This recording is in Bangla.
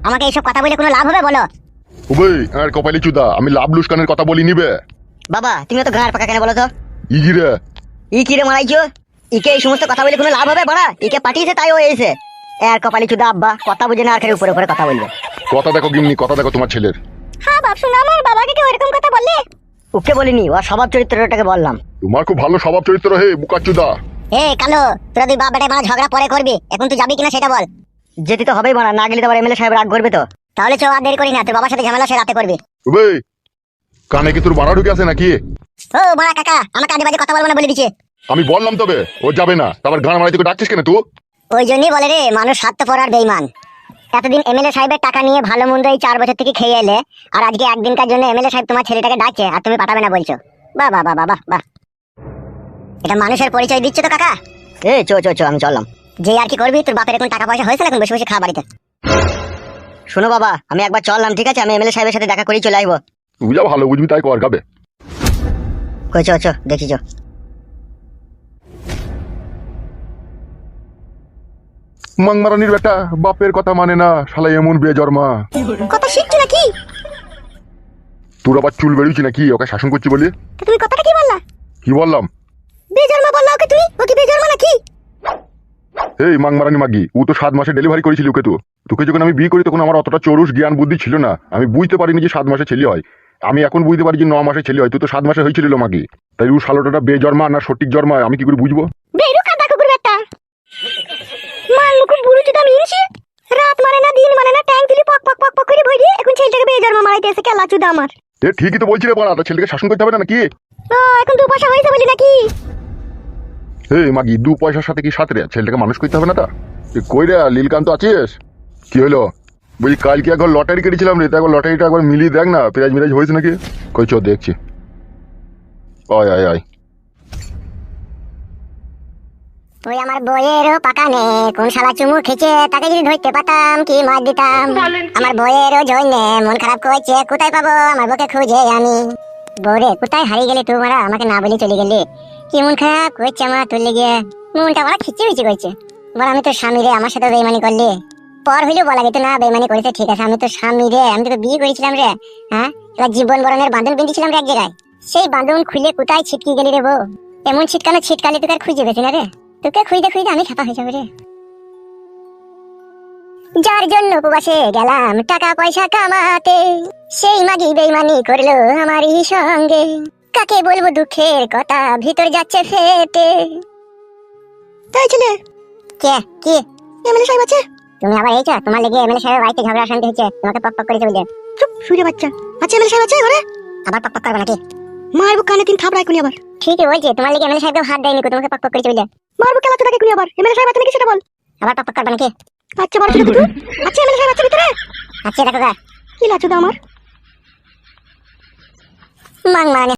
আমাকে এইসব কথা বলে কোনো লাভ হবে বলো? ওবে আর কপালি চুদা, আমি লাভ লুস্কানের কথা বলি নিবে। বাবা তুমি তো ঘাড় পাকা কেন বলো তো? ইগিরে ই কি রে মারাইছো? ইকে এই সমস্ত কথা বলে কোনো লাভ হবে বড়া? ইকে পাঠিয়েছে তাই ও এসে। আর কপালি চুদা আব্বা কথা বুঝে না, আর খালি উপরে উপরে কথা বলবে। কথা দেখো গিন্নি, কথা দেখো তোমার ছেলের। হ্যাঁ বাপ শোনা, আমার বাবাকে কেউ এরকম কথা বললে? ওকে বলিনি, ও স্বভাব চরিত্রটাকে বললাম। তোমার খুব ভালো স্বভাব চরিত্র হে বুকাচুদা। এ কালো, তোরা দুই বাপ বেটায় মারা ঝগড়া পরে করবি, এখন তুই যাবি কিনা সেটা বল। যেতে তো হবেই মারা, না গেলে তো আবার এমএলএ সাহেব রাগ করবে তো। তাহলে চো আর দেরি করি না, তোর বাবার সাথে ঝামেলা সে রাতে করবি। ওবে কানে কি তোর বাড়া ঢুকে আছে নাকি? ও মারা কাকা, আমাকে আজে বাজে কথা বলবো না বলে দিচ্ছে। আমি বললাম তবে ও যাবে না, তারপর গান মারাই তোকে ডাকছিস কেন তুই? ওই জন্যই বলে রে, মানুষ স্বার্থপর আর বেইমান। এতদিন এমএলএ সাহেবের টাকা নিয়ে ভালো মন্দ এই 4 বছর থেকে খেয়ে এলে, আর আজকে একদিনকার জন্য এমএলএ সাহেব তোমার ছেলেটাকে ডাকছে আর তুমি পাঠাবে না বলছো। বাহ বাহ বাহ বাহ বাহ, এটা মানুষের পরিচয় দিচ্ছে তো কাকা। এ চো চো চো, আমি চললাম। যে আর কি করবি, তোর বাপের এখন টাকা পয়সা হয়েছে, এখন বসে বসে খা বাড়িতে। শোনো বাবা, আমি একবার চললাম, ঠিক আছে? আমি এমএলএ সাহেবের সাথে দেখা করেই চলে আসবো। তুই যা ভালো বুঝবি তাই কর গাবে। কই চো চো, দেখি চো। মাংমারানির বেটা বাপের কথা মানে না, শালা এমন বেজর্মা। কথা শিখছো নাকি? তোর আবার চুল বেরিয়েছি নাকি ওকে শাসন করছি বলি? তুমি কথাটা কি বললা? কি বললাম? বেজন্মা বললা ওকে তুমি? ও কি বেজন্মা নাকি? এই মাংমারানি মাগি, ও তো 7 মাসে ডেলিভারি করেছিল ওকে। তো তোকে যখন আমি বিয়ে করি তখন আমার অতটা চরুষ জ্ঞান বুদ্ধি ছিল না, আমি বুঝতে পারিনি যে 7 মাসে ছেলে হয়। আমি এখন বুঝতে পারি যে 9 মাসে ছেলে হয়, তুই তো 7 মাসে হয়েছিল মাগি। তাই ও শালোটা বেজর্মা না সঠিক জন্মা আমি কি করে বুঝবো? বেরু কাদা কুকুর বেটা, মান মুকুম বুড়ো চুদা মিনছি। রাত মানে না দিন মানে না, ট্যাঙ্ক দিলি পক পক পক পক করে ভরি, এখন ছেলেটাকে বেজন্মা মারাইতে এসে কেলা চুদা আমার। এ ঠিকই তো বলছি রে বাড়া, ছেলেকে শাসন করতে হবে না নাকি? এখন 2 পয়সা হয়েছে বলি নাকি? এই মাগি 2 পয়সার সাথে কি সাথে রে ছেলেটাকে মানুষ করতে হবে না? তা কই রে লীলকান্ত আছিস? কি হলো বলি? কালকে একবার লটারি কেটেছিলাম রে, একবার লটারিটা একবার মিলিয়ে দেখ না, প্রাইজ মিরাজ হয়েছে নাকি? কই চো দেখছি। আয় আয় আয়। ওই আমার বইয়েরও পাকা নে, কোন শালা চুমু খেছে তাকে যদি ধরতে পাতাম কি মার দিতাম। আমার বইয়েরও জন্যে মন খারাপ করছে, কোথায় পাবো আমার বউকে খুঁজে আমি। বউরে কোথায় হারিয়ে গেলি তুই মারা, আমাকে না বলে চলে গেলি। কি মন খারাপ করছে আমার তোর লেগে, মনটা বড় খিচে মিচে করছে। বল আমি তো স্বামী রে, আমার সাথে বেইমানি করলি। পর হইলেও বলা যেত না বেইমানি করেছে, ঠিক আছে আমি তো স্বামী রে, আমি তোকে বিয়ে করেছিলাম রে। হ্যাঁ, এবার জীবন বরণের বাঁধন বেঁধেছিলাম রে এক জায়গায়, সেই বাঁধন খুলে কোথায় ছিটকে গেলি রে বউ। এমন ছিটকানো ছিটকালি তোকে আর খুঁজে পেছি না রে, তোকে খুঁজতে খুঁজতে আমি খাপা হয়ে যাবে রে। যার জন্য উপবাসে গেলাম টাকা পয়সা কামাতে, সেই মাগি বেইমানি করলো আমারই সঙ্গে। কাকে বলবো দুঃখের কথা, ভিতর যাচ্ছে ফেটে। তাই ছেলে কে কি এমএলএ সাহেব আছে? তুমি আবার এইছো? তোমার লেগে এমএলএ সাহেবের বাড়িতে ঝগড়া শান্তি হচ্ছে, তোমাকে পক পক করেছে বলে। চুপ শুয়ে বাচ্চা, আচ্ছা এমএলএ সাহেব আছে ঘরে? আবার পক পক করবে নাকি? মারবো কানে 3 থাপড়াই কোনি আবার। ঠিকই বলছে, তোমার লেগে এমএলএ সাহেবকে হাত দেয়নি, তোমাকে পক পক করেছে বলে। মারবো কেলা তোকে কোনি আবার, এমএলএ সাহেব আছে নাকি সেটা বল। আবার পক পক করবে নাকি? আচ্ছা বড় ছেলে তুই, আচ্ছা এমএলএ সাহেব আছে ভিতরে? আচ্ছা দেখো গা কি লাচুদা আমার মাং মানে